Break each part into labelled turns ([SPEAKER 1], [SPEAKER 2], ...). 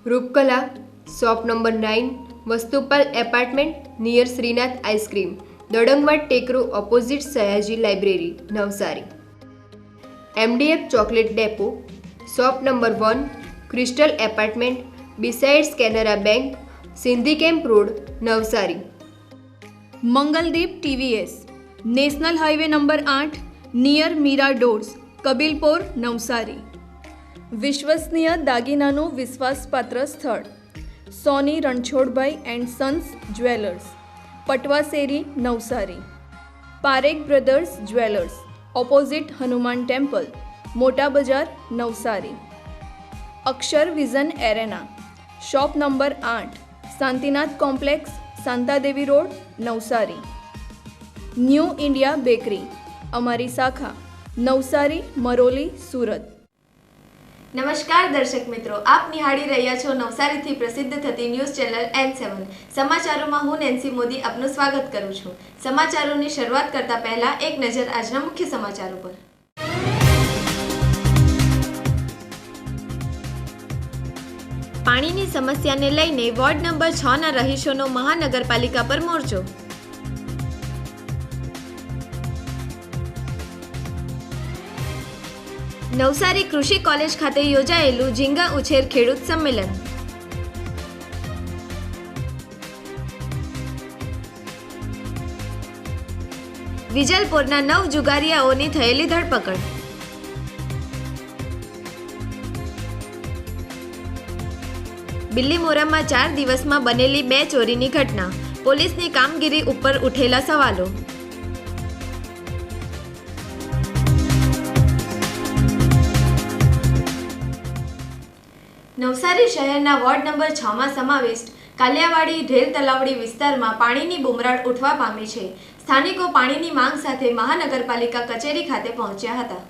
[SPEAKER 1] Roopkala shop number 9 Vastupal apartment near Shrinath ice cream Dadangwad टेकरो opposite Sayaji library Navsari. MDF chocolate depot shop number 1 crystal apartment besides Canara bank Sindhi camp road Navsari.
[SPEAKER 2] Mangaldeep TVS national highway number 8 near Meera doors Kabilpor Navsari. विश्वसनीय दागीनाનું વિશ્વાસપાત્ર સ્થળ Soni Ranchhodbhai and sons jewellers Patwa શેરી Navsari. Parekh brothers jewellers opposite Hanuman temple Mota Bazaar Navsari. Akshar vision arena shop number 8 Shantinath complex Shantadevi road Navsari. New India bakery અમારી શાખા નવસારી મરોલી સુરત।
[SPEAKER 3] નમસ્કાર દર્શક મિત્રો, આપ નિહાળી રહ્યા છો નવસારીથી પ્રસિદ્ધ થતી ન્યૂઝ ચેનલ N7 સમાચારોમાં હું નેન્સી મોદી આપનું સ્વાગત કરું છું। સમાચારોની શરૂઆત કરતા પહેલા એક નજર આજના મુખ્ય સમાચારો પર। પાણીની સમસ્યાને લઈને વોર્ડ નંબર 6ના રહીશોનો મહાનગરપાલિકા પર મોરચો। નવસારી કૃષિ કોલેજ ખાતે યોજાયેલું ઝીંગા ઉછેર ખેડૂત સંમેલન। વિજલપુરના 9 જુગારીયાઓની થયેલી ધરપકડ। બિલ્લીમોરામાં 4 દિવસમાં બનેલી 2 ચોરીની ઘટના, પોલીસની કામગીરી ઉપર ઉઠેલા સવાલો। નવસારી શહેરના વોર્ડ નંબર 6માં સમાવિષ્ટ કાલિયાવાડી ઢેલ તલાવડી વિસ્તારમાં પાણીની બુમરાળ ઉઠવા પામી છે। સ્થાનિકો પાણીની માંગ સાથે મહાનગરપાલિકા કચેરી ખાતે પહોંચ્યા હતા।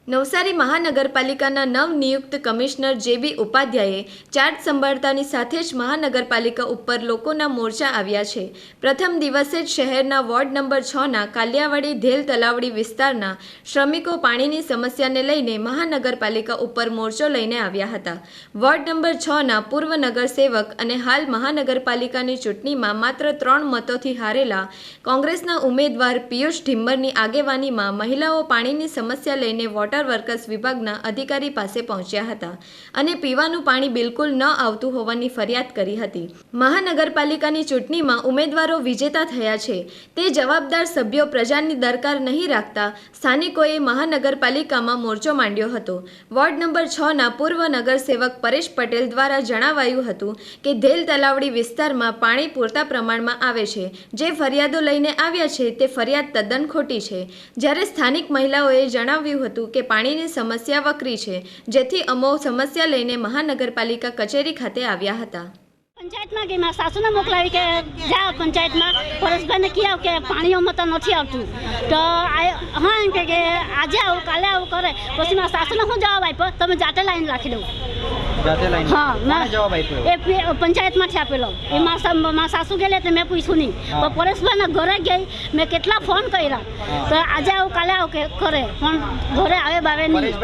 [SPEAKER 3] નવસારી મહાનગરપાલિકાના નવનિયુક્ત કમિશનર JB ઉપાધ્યાયે ચાર્જ સંભાળતાની સાથે જ મહાનગરપાલિકા ઉપર લોકોના મોરચા આવ્યા છે। પ્રથમ દિવસે જ શહેરના વોર્ડ નંબર 6ના કાલિયાવાડી ઢેલ તલાવડી વિસ્તારના શ્રમિકો પાણીની સમસ્યાને લઈને મહાનગરપાલિકા ઉપર મોરચો લઈને આવ્યા હતા। વોર્ડ નંબર 6ના પૂર્વ નગરસેવક અને હાલ મહાનગરપાલિકાની ચૂંટણીમાં માત્ર 3 મતોથી હારેલા કોંગ્રેસના ઉમેદવાર પિયુષ ઢિમ્મરની આગેવાનીમાં મહિલાઓ પાણીની સમસ્યા લઈને વોટર વર્કર્સ વિભાગના અધિકારી પાસે પહોંચ્યા હતા અને પીવાનું પાણી બિલકુલ ન આવતું હોવાની ફરિયાદ કરી હતી। મહાનગરપાલિકાની ચૂંટણીમાં ઉમેદવારો વિજેતા થયા છે તે જવાબદાર સભ્યો પ્રજાની દરકાર નહીં રાખતા સ્થાનિકોએ મહાનગરપાલિકામાં મોરચો માંડ્યો હતો। વોર્ડ નંબર 6ના પૂર્વ નગરસેવક પરેશ પટેલ દ્વારા જણાવાયું હતું કે ઢેલ તલાવડી વિસ્તારમાં પાણી પૂરતા પ્રમાણમાં આવે છે, જે ફરિયાદો લઈને આવ્યા છે તે ફરિયાદ તદ્દન ખોટી છે। જ્યારે સ્થાનિક મહિલાઓએ જણાવ્યું હતું કે પાણીની સમસ્યા વકરી છે, જેથી અમો સમસ્યા લઈને મહાનગરપાલિકા કચેરી ખાતે આવ્યા હતા।
[SPEAKER 4] પંચાયતમાં ગઈ મારા સાસુને મોકલાવી કે જા પંચાયતમાં પરેશભાઈને કહી આવ કે પાણી અમારે નથી આવતું, તો હા એમ કે આજે આવું કાલે આવું કરે। પછી મારા સાસુને શું જવાબ આપ્યો, તમે જાતે લાઈન રાખી દઉં। હા, પંચાયતમાંથી આપેલો એ મારા સાસુ ગયેલી એટલે મેં પૂછ્યું નહીં, પણ પરેશભાઈના ઘરે ગઈ મેં કેટલા ફોન કર્યા, તો આજે આવું કાલે આવું કરે પણ ઘરે આવે બાવે નહીં।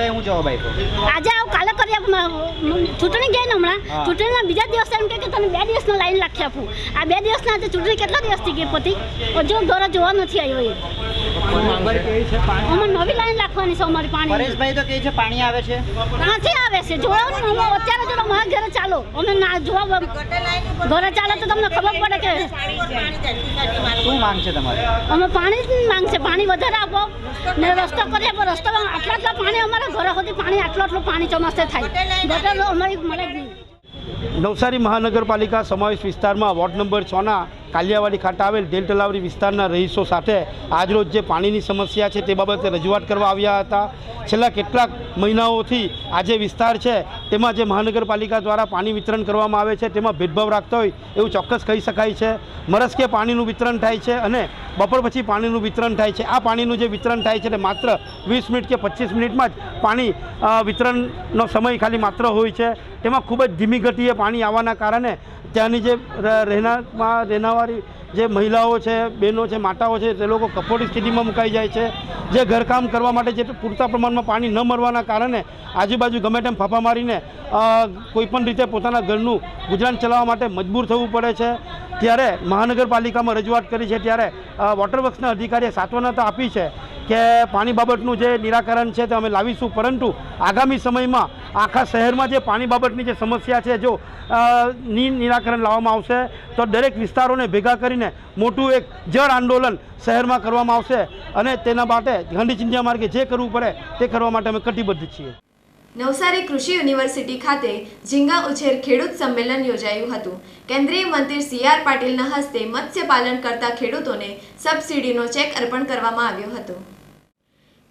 [SPEAKER 4] આજે આવું કાલે કરી આપું, ચૂંટણી ગઈ ને હમણાં ચૂંટણીના બીજા દિવસે એમ કે તને 2 દિવસનો લાઈન રાખી આપું। આ 2 દિવસના આજે ચૂંટણી કેટલા દિવસથી ગઈ પતિ હજુ ઘરે જોવા નથી આવ્યો। એ અમારે નવી લાઈન રાખવાની છે અમારી પાણી।
[SPEAKER 5] પરેશભાઈ તો કહે છે પાણી આવે છે,
[SPEAKER 4] નથી આવે છે જોવાનું ને અત્યારે જો અમારા ઘરે ચાલો અમે ના જોવા ઘરે ચાલે તો તમને ખબર પડે કે
[SPEAKER 5] શું માંગ છે તમારે?
[SPEAKER 4] અમે પાણી જ માંગ છે, પાણી વધારે આપો ને રસ્તો કરી આપો। રસ્તામાં આટલા પાણી અમારા ઘરે સુધી પાણી આટલું પાણી ચોમાસે થાય, ગટર અમારી મળે જ નહીં।
[SPEAKER 6] નવસારી મહાનગરપાલિકા સમાવેશ વિસ્તારમાં વોર્ડ નંબર 6ના કાલિયાવાડી ખાતે આવેલ ઢેલ તલાવડી વિસ્તારના રહીશો સાથે આજરોજ જે પાણીની સમસ્યા છે તે બાબતે રજૂઆત કરવા આવ્યા હતા। છેલ્લા કેટલાક મહિનાઓથી આ જે વિસ્તાર છે તેમાં જે મહાનગરપાલિકા દ્વારા પાણી વિતરણ કરવામાં આવે છે તેમાં ભેદભાવ રાખતા હોય એવું ચોક્કસ કહી શકાય છે। મરસ્કે પાણીનું વિતરણ થાય છે અને બપોર પછી પાણીનું વિતરણ થાય છે। આ પાણીનું જે વિતરણ થાય છે તે માત્ર 20 મિનિટ કે 25 મિનિટમાં જ પાણી વિતરણનો સમય ખાલી માત્ર હોય છે। તેમાં ખૂબ જ ધીમી ગતિએ પાણી આવવાના કારણે ત્યાંની જે રહેનાવાળી જે મહિલાઓ છે, બહેનો છે, માતાઓ છે, તે લોકો કફોડી સ્થિતિમાં મુકાઈ જાય છે. જે ઘરકામ કરવા માટે જે પૂરતા પ્રમાણમાં પાણી ન મળવાના કારણે આજુબાજુ ગમે તેમ ફાંફા મારીને કોઈપણ રીતે પોતાના ઘરનું ગુજરાન ચલાવવા માટે મજબૂર થવું પડે છે. ત્યારે મહાનગરપાલિકામાં રજૂઆત કરી છે, ત્યારે વોટરવર્ક્સના અધિકારીએ સાંત્વના તો આપી છે કે પાણી બાબતનું જે નિરાકરણ છે તે અમે લાવીશું, પરંતુ આગામી સમયમાં આખા શહેરમાં જે પાણી બાબતની જે સમસ્યા છે જો નિરાકરણ લાવવામાં આવશે તો દરેક વિસ્તારોને ભેગા કરીને મોટું એક જળ આંદોલન શહેરમાં કરવામાં આવશે અને તેના માટે ગાંધી ચિંધ્યા માર્ગે જે કરવું પડે તે કરવા માટે અમે કટિબદ્ધ છીએ.
[SPEAKER 3] નવસારી કૃષિ યુનિવર્સિટી ખાતે ઝીંગા ઉછેર ખેડૂત સંમેલન યોજાયું હતું. કેન્દ્રીય મંત્રી CR પાટીલના હસ્તે મત્સ્યપાલન કરતા ખેડૂતોને સબસિડીનો ચેક અર્પણ કરવામાં આવ્યો હતો.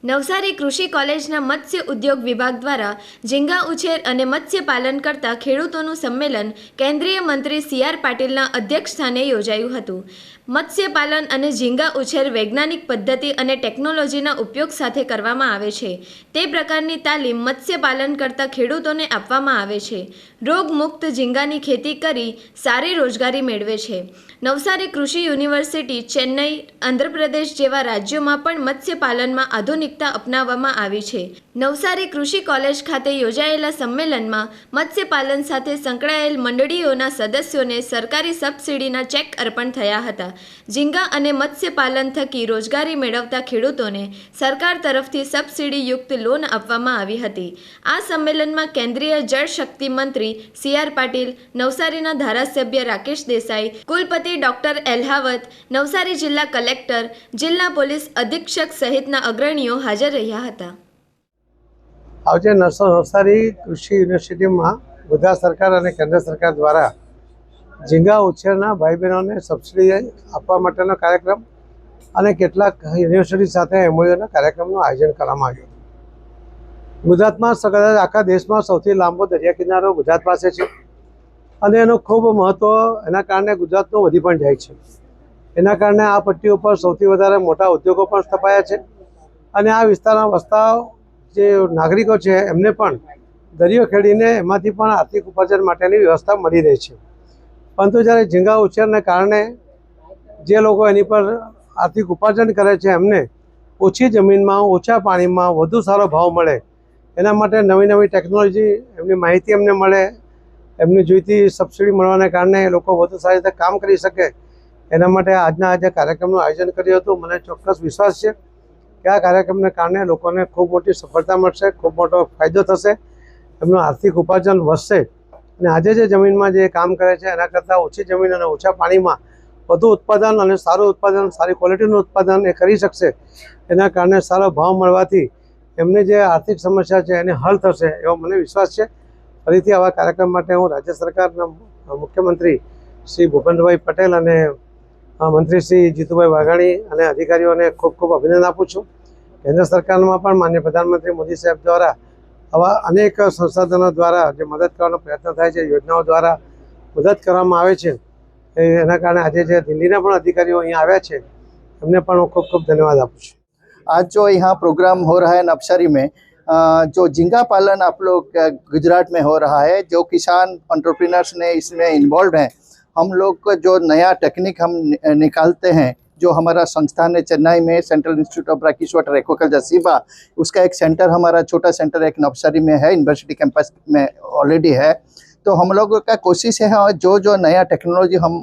[SPEAKER 3] નવસારી કૃષિ કોલેજના મત્સ્ય ઉદ્યોગ વિભાગ દ્વારા ઝીંગા ઉછેર અને મત્સ્યપાલન કરતા ખેડૂતોનું સંમેલન કેન્દ્રીય મંત્રી CR પાટીલના અધ્યક્ષસ્થાને યોજાયું હતું. મત્સ્યપાલન અને ઝીંગા ઉછેર વૈજ્ઞાનિક પદ્ધતિ અને ટેકનોલોજીના ઉપયોગ સાથે કરવામાં આવે છે. તે પ્રકારની તાલીમ મત્સ્યપાલન કરતા ખેડૂતોને આપવામાં આવે છે. રોગમુક્ત ઝીંગાની ખેતી કરી સારી રોજગારી મેળવે છે. નવસારી કૃષિ યુનિવર્સિટી, ચેન્નઈ, આંધ્રપ્રદેશ જેવા રાજ્યોમાં પણ મત્સ્યપાલનમાં આધુનિકતા અપનાવવામાં આવી છે. નવસારી કૃષિ કોલેજ ખાતે યોજાયેલા સંમેલનમાં મત્સ્યપાલન સાથે સંકળાયેલ મંડળીઓના સદસ્યોને સરકારી સબસિડીના ચેક અર્પણ થયા હતા. ઝીંગા અને મત્સ્યપાલન થકી રોજગારી મેળવતા ખેડૂતોને સરકાર તરફથી સબસિડીયુક્ત લોન આપવામાં આવી હતી. આ સંમેલનમાં કેન્દ્રીય જળશક્તિ મંત્રી CR પાટીલ, નવસારીના ધારાસભ્ય રાકેશ દેસાઈ, કુલપતિ ડોક્ટર એલ્હાવત, નવસારી જિલ્લા કલેક્ટર, જિલ્લા પોલીસ અધિક્ષક સહિતના અગ્રણીઓ હાજર રહ્યા હતા.
[SPEAKER 7] આજે નવસારી કૃષિ યુનિવર્સિટીમાં ગુજરાત સરકાર અને કેન્દ્ર સરકાર દ્વારા ઝીંગા ઉછેરના ભાઈ બહેનોને સબસિડી આપવા માટેનો કાર્યક્રમ અને કેટલાક યુનિવર્સિટી સાથે MOUના કાર્યક્રમનું આયોજન કરવામાં આવ્યું. ગુજરાતમાં કદાચ આખા દેશમાં સૌથી લાંબો દરિયા કિનારો ગુજરાત પાસે છે અને એનું ખૂબ મહત્ત્વ એના કારણે ગુજરાતનું વધી પણ જાય છે. એના કારણે આ પટ્ટી ઉપર સૌથી વધારે મોટા ઉદ્યોગો પણ સ્થપાયા છે અને આ વિસ્તારમાં વસતા જે નાગરિકો છે એમને પણ દરિયો ખેડીને એમાંથી પણ આર્થિક ઉપાર્જન માટેની વ્યવસ્થા મળી રહી છે. પરંતુ જ્યારે ઝીંગા ઉછેરને કારણે જે લોકો એની પર આર્થિક ઉપાર્જન કરે છે એમને ઓછી જમીનમાં, ઓછા પાણીમાં વધુ સારો ભાવ મળે એના માટે નવી નવી ટેકનોલોજી, એમની માહિતી એમને મળે, એમની જોઈતી સબસિડી મળવાને કારણે એ લોકો વધુ સારી રીતે કામ કરી શકે એના માટે આજના આજે કાર્યક્રમનું આયોજન કર્યું હતું. મને ચોક્કસ વિશ્વાસ છે કે આ કાર્યક્રમને કારણે લોકોને ખૂબ મોટી સફળતા મળશે, ખૂબ મોટો ફાયદો થશે, એમનું આર્થિક ઉપાર્જન વધશે અને આજે જે જમીનમાં જે કામ કરે છે એના કરતાં ઓછી જમીન અને ઓછા પાણીમાં વધુ ઉત્પાદન અને સારું ઉત્પાદન, સારી ક્વોલિટીનું ઉત્પાદન એ કરી શકશે. એના કારણે સારો ભાવ મળવાથી એમની જે આર્થિક સમસ્યા છે એને હલ થશે એવો મને વિશ્વાસ છે. ફરીથી આવા કાર્યક્રમ માટે હું રાજ્ય સરકારના મુખ્યમંત્રી શ્રી ભૂપેન્દ્રભાઈ પટેલ અને મંત્રી શ્રી જીતુભાઈ વાઘાણી અને અધિકારીઓને ખૂબ ખૂબ અભિનંદન આપું છું. કેન્દ્ર સરકારમાં પણ માનનીય પ્રધાનમંત્રી મોદી સાહેબ દ્વારા આવા અનેક સંસાધનો દ્વારા જે મદદ કરવાનો પ્રયત્ન થાય છે, યોજનાઓ દ્વારા મદદ કરવામાં આવે છે. એના કારણે આજે જે દિલ્હીના પણ અધિકારીઓ અહીંયા આવ્યા છે એમને પણ હું ખૂબ ખૂબ ધન્યવાદ આપું છું.
[SPEAKER 8] आज जो यहाँ प्रोग्राम हो रहा है नवसारी में, जो झींगा पालन आप लोग गुजरात में हो रहा है, जो किसान एंटरप्रेन्योर्स ने इसमें इन्वॉल्व हैं, हम लोग को जो नया टेक्निक हम निकालते हैं, जो हमारा संस्थान है चेन्नई में central institute of brackish water aquaculture CIBA, उसका एक सेंटर, हमारा छोटा सेंटर एक नवसारी में है, यूनिवर्सिटी कैंपस में ऑलरेडी है. तो हम लोगों का कोशिश है जो नया टेक्नोलॉजी हम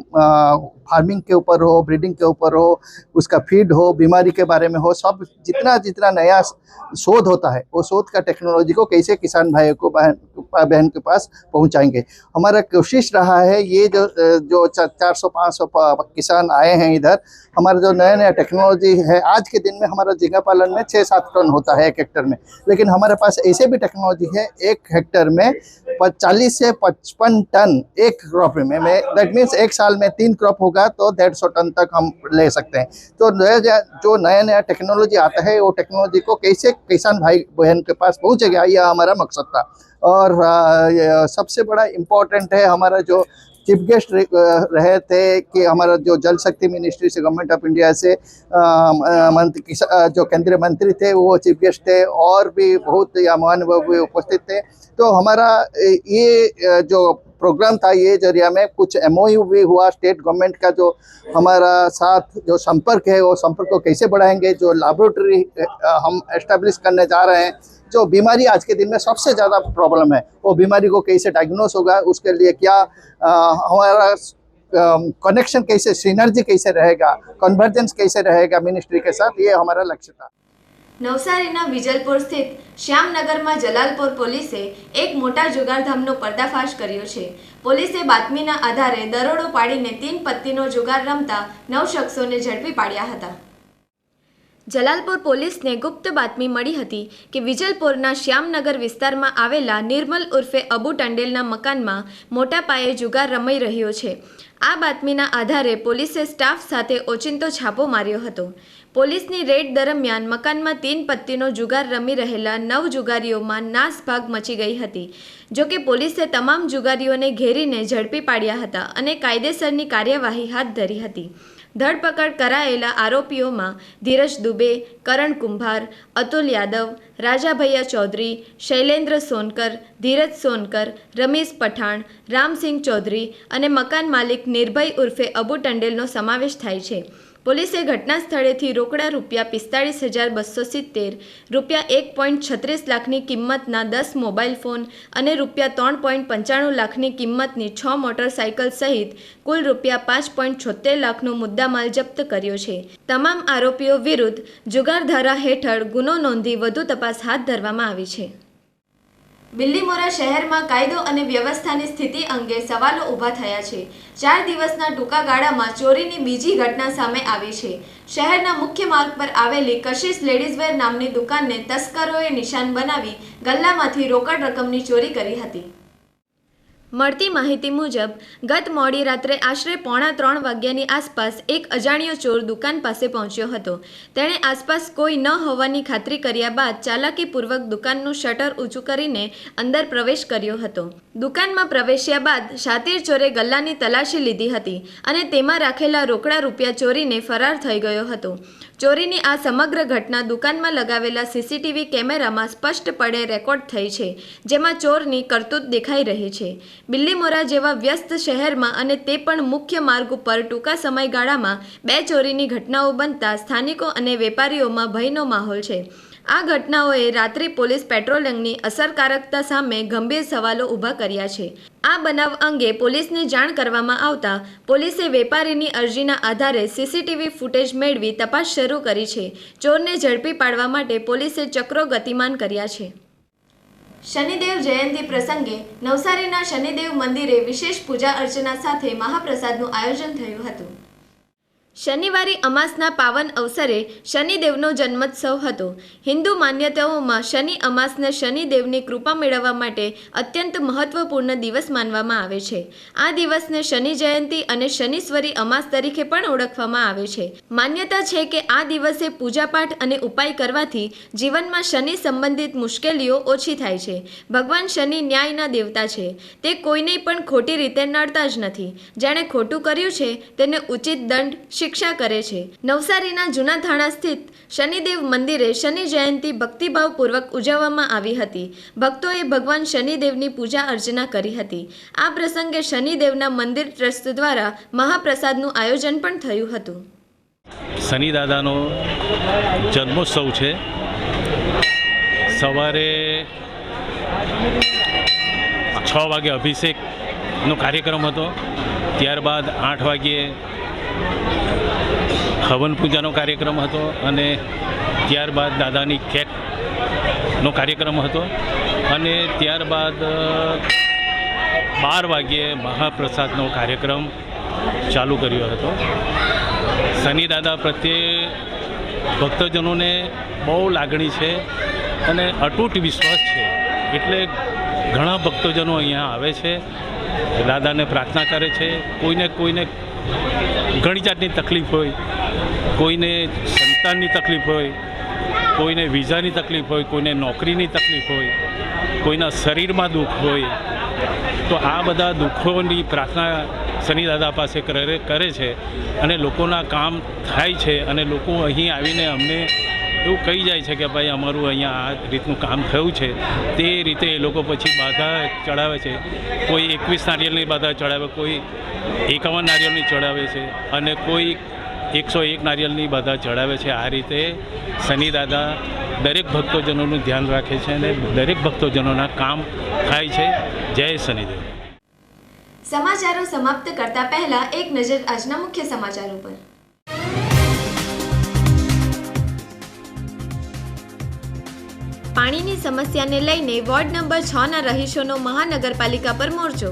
[SPEAKER 8] फार्मिंग के ऊपर हो, ब्रीडिंग के ऊपर हो, उसका फीड हो, बीमारी के बारे में हो, सब जितना नया शोध होता है वो शोध का टेक्नोलॉजी को कैसे किसान भाइयों को बहन के पास पहुंचाएंगे. हमारा कोशिश रहा है ये जो 400-500 किसान आए हैं इधर, हमारा जो नया टेक्नोलॉजी है, आज के दिन में हमारा झींगा पालन में 6-7 टन होता है 1 हेक्टर में, लेकिन हमारे पास ऐसे भी टेक्नोलॉजी है 1 हेक्टर में 40 से 55 टन एक क्रॉप में दैट मीन्स एक साल में 3 क्रॉप होगा तो 150 टन तक हम ले सकते हैं. तो जो नया टेक्नोलॉजी आता है वो टेक्नोलॉजी को कैसे किसान भाई बहन के पास पहुंचेगा, यह हमारा मकसद था. और सबसे बड़ा इम्पोर्टेंट है हमारा जो चीफ गेस्ट रहे थे कि हमारा जो जल शक्ति मिनिस्ट्री से गवर्नमेंट ऑफ इंडिया से जो केंद्रीय मंत्री थे वो चीफ गेस्ट थे और भी बहुत महानुभाव भी उपस्थित थे. तो हमारा ये जो प्रोग्राम था ये जरिया में कुछ MOU भी हुआ। स्टेट गवर्नमेंट का जो हमारा साथ जो संपर्क है वो संपर्क को कैसे बढ़ाएंगे, जो लैबोरेटरी हम एस्टेब्लिश करने जा रहे हैं, जो बीमारी आज के दिन में सबसे ज़्यादा प्रॉब्लम है वो बीमारी को कैसे डायग्नोस होगा, उसके लिए क्या हमारा कनेक्शन कैसे, सिनर्जी कैसे रहेगा, कन्वर्जेंस कैसे रहेगा मिनिस्ट्री के साथ, ये हमारा लक्ष्य था।
[SPEAKER 3] નવસારીના વિજલપુર સ્થિત શ્યામનગરમાં જલાલપોર પોલીસે એક મોટા જુગારધામનો પર્દાફાશ કર્યો છે। પોલીસે બાતમીના આધારે દરોડો પાડીને 3 પત્તીનો જુગાર રમતા 9 શખ્સોને ઝડપી પાડ્યા હતા। જલાલપોર પોલીસને ગુપ્ત બાતમી મળી હતી કે વિજલપોરના શ્યામનગર વિસ્તારમાં આવેલા નિર્મલ ઉર્ફે અબુ ટંડેલના મકાનમાં મોટા પાયે જુગાર રમાઈ રહ્યો છે। આ બાતમીના આધારે પોલીસે સ્ટાફ સાથે ઓચિંતો છાપો માર્યો હતો। પોલીસની રેડ દરમિયાન મકાનમાં 3 પત્તીનો જુગાર રમી રહેલા 9 જુગારીઓમાં નાસભાગ મચી ગઈ હતી। જો કે પોલીસે તમામ જુગારીઓને ઘેરીને ઝડપી પાડ્યા હતા અને કાયદેસરની કાર્યવાહી હાથ ધરી હતી। ધરપકડ કરાયેલા આરોપીઓમાં ધીરજ દુબે, કરણ કુંભાર, અતુલ યાદવ, રાજાભૈયા ચૌધરી, શૈલેન્દ્ર સોનકર, ધીરજ સોનકર, રમેશ પઠાણ, રામસિંહ ચૌધરી અને મકાન માલિક નિર્ભય ઉર્ફે અબુ ટંડેલનો સમાવેશ થાય છે। પોલીસે ઘટના સ્થળેથી રોકડા રૂપિયા 45,270, રૂપિયા 1.36 લાખની કિંમતના 10 મોબાઈલ ફોન અને રૂપિયા 3.95 લાખની કિંમતની 6 મોટરસાઇકલ સહિત કુલ રૂપિયા 5.76 લાખનો મુદ્દામાલ જપ્ત કર્યો છે। તમામ આરોપીઓ વિરુદ્ધ જુગાર ધારા હેઠળ ગુનો નોંધી વધુ તપાસ હાથ ધરવામાં આવી છે। બિલ્લીમોરા શહેરમાં કાયદો અને વ્યવસ્થાની સ્થિતિ અંગે સવાલો ઊભા થયા છે। 4 દિવસના ટૂંકા ગાળામાં ચોરીની બીજી ઘટના સામે આવી છે। શહેરના મુખ્ય માર્ગ પર આવેલી કશિશ લેડીઝવેર નામની દુકાનને તસ્કરોએ નિશાન બનાવી ગલ્લામાંથી રોકડ રકમની ચોરી કરી હતી। મળતી માહિતી મુજબ ગત મોડી રાત્રે આશરે 2:45 વાગ્યાની આસપાસ એક અજાણ્યો ચોર દુકાન પાસે પહોંચ્યો હતો। તેણે આસપાસ કોઈ ન હોવાની ખાતરી કર્યા બાદ ચાલાકીપૂર્વક દુકાનનું શટર ઊંચું કરીને અંદર પ્રવેશ કર્યો હતો। દુકાનમાં પ્રવેશ્યા બાદ શાતીર ચોરે ગલ્લાની તલાશી લીધી હતી અને તેમાં રાખેલા રોકડા રૂપિયા ચોરીને ફરાર થઈ ગયો હતો। ચોરીની આ સમગ્ર ઘટના દુકાનમાં લગાવેલા CCTV કેમેરામાં સ્પષ્ટપણે રેકોર્ડ થઈ છે, જેમાં ચોરની કરતૂત દેખાઈ રહી છે। બિલ્લીમોરા જેવા વ્યસ્ત શહેરમાં અને તે પણ મુખ્ય માર્ગ ઉપર ટૂંકા સમયગાળામાં 2 ચોરીની ઘટનાઓ બનતા સ્થાનિકો અને વેપારીઓમાં ભયનો માહોલ છે। આ ઘટનાઓએ રાત્રિ પોલીસ પેટ્રોલિંગની અસરકારકતા સામે ગંભીર સવાલો ઊભા કર્યા છે। આ બનાવ અંગે પોલીસને જાણ કરવામાં આવતા પોલીસે વેપારીની અરજીના આધારે CCTV ફૂટેજ મેળવી તપાસ શરૂ કરી છે। ચોરને ઝડપી પાડવા માટે પોલીસે ચક્રો ગતિમાન કર્યા છે। શનિદેવ જયંતિ પ્રસંગે નવસારીના શનિદેવ મંદિરે વિશેષ પૂજા અર્ચના સાથે મહાપ્રસાદનું આયોજન થયું હતું। શનિવારી અમાસના પાવન અવસરે શનિદેવનો જન્મોત્સવ હતો। હિન્દુ માન્યતાઓમાં શનિ અમાસને શનિદેવની કૃપા મેળવવા માટે અત્યંત મહત્વપૂર્ણ દિવસ માનવામાં આવે છે। આ દિવસને શનિ જયંતિ અને શનિશ્વરી અમાસ તરીકે પણ ઓળખવામાં આવે છે। માન્યતા છે કે આ દિવસે પૂજાપાઠ અને ઉપાય કરવાથી જીવનમાં શનિ સંબંધિત મુશ્કેલીઓ ઓછી થાય છે। ભગવાન શનિ ન્યાયના દેવતા છે। તે કોઈને પણ ખોટી રીતે નડતા જ નથી। જેણે ખોટું કર્યું છે તેને ઉચિત દંડ શિક્ષા કરે છે। નવસારીના જૂના થાણા સ્થિત શનિદેવ મંદિરે શનિ જયંતિ ભક્તિભાવપૂર્વક ઉજવવામાં આવી હતી। ભક્તોએ ભગવાન શનિદેવની પૂજા અર્ચના કરી હતી। આ પ્રસંગે શનિદેવના મંદિર ટ્રસ્ટ દ્વારા મહાપ્રસાદનું આયોજન પણ થયું હતું।
[SPEAKER 9] શનિ દાદાનો જન્મોત્સવ છે। સવારે 6 વાગે અભિષેકનો કાર્યક્રમ હતો। ત્યારબાદ 8 વાગ્યે હવન પૂજાનો કાર્યક્રમ હતો અને ત્યારબાદ દાદાની કેકનો કાર્યક્રમ હતો અને ત્યારબાદ 12 વાગ્યે મહાપ્રસાદનો કાર્યક્રમ ચાલુ કર્યો હતો। શનિ દાદા પ્રત્યે ભક્તજનોને બહુ લાગણી છે અને અતૂટ વિશ્વાસ છે, એટલે ઘણા ભક્તજનો અહીંયા આવે છે, દાદાને પ્રાર્થના કરે છે। કોઈને ઘણી જાતની તકલીફ હોય, કોઈને સંતાનની તકલીફ હોય, કોઈને વિઝાની તકલીફ હોય, કોઈને નોકરીની તકલીફ હોય, કોઈના શરીરમાં દુઃખ હોય, તો આ બધા દુઃખોની પ્રાર્થના શનિ દાદા પાસે કરે છે અને લોકોના કામ થાય છે અને લોકો અહીં આવીને અમને એવું કહી જાય છે કે ભાઈ અમારું અહીંયા આ રીતનું કામ થયું છે, તે રીતે એ લોકો પછી બાધા ચડાવે છે. કોઈ 21 નારિયેળની બાધા ચડાવે, કોઈ 51 નારિયેળની ચડાવે છે અને કોઈ 101 નારિયેળની બાધા ચડાવે છે. આ રીતે શનિ દાદા દરેક ભક્તોજનોનું ધ્યાન રાખે છે અને દરેક ભક્તોજનોના કામ થાય છે. જય શનિદેવ.
[SPEAKER 3] સમાચારો સમાપ્ત કરતા પહેલા એક નજર આજના મુખ્ય સમાચારો પર. પાણીની સમસ્યાને લઈને વોર્ડ નંબર 6 ના રહીશોનો મહાનગરપાલિકા પર મોરચો.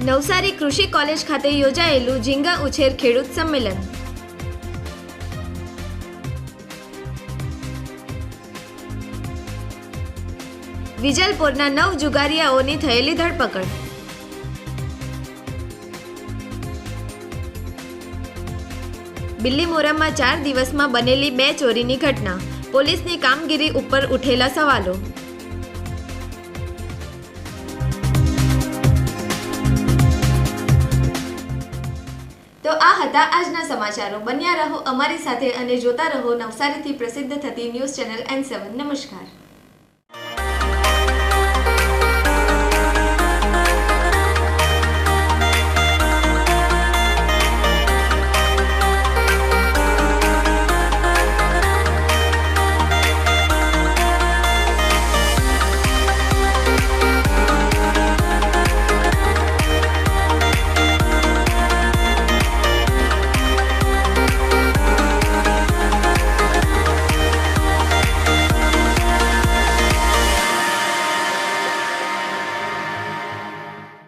[SPEAKER 3] નવસારી કૃષિ કોલેજ ખાતે યોજાયેલું ઝીંગા ઉછેર ખેડૂત સંમેલન. વિજલપુરના 9 જુગારીયાઓની થયેલી ધરપકડ. બિલ્લીમોરામાં 4 દિવસમાં બનેલી 2 ચોરીની ઘટના. પોલીસની કામગીરી ઉપર ઉઠેલા સવાલો. તો આ હતા આજના સમાચારો. બન્યા રહો અમારી સાથે અને જોતા રહો નવસારીથી પ્રસિદ્ધ થતી ન્યૂઝ ચેનલ N7. નમસ્કાર.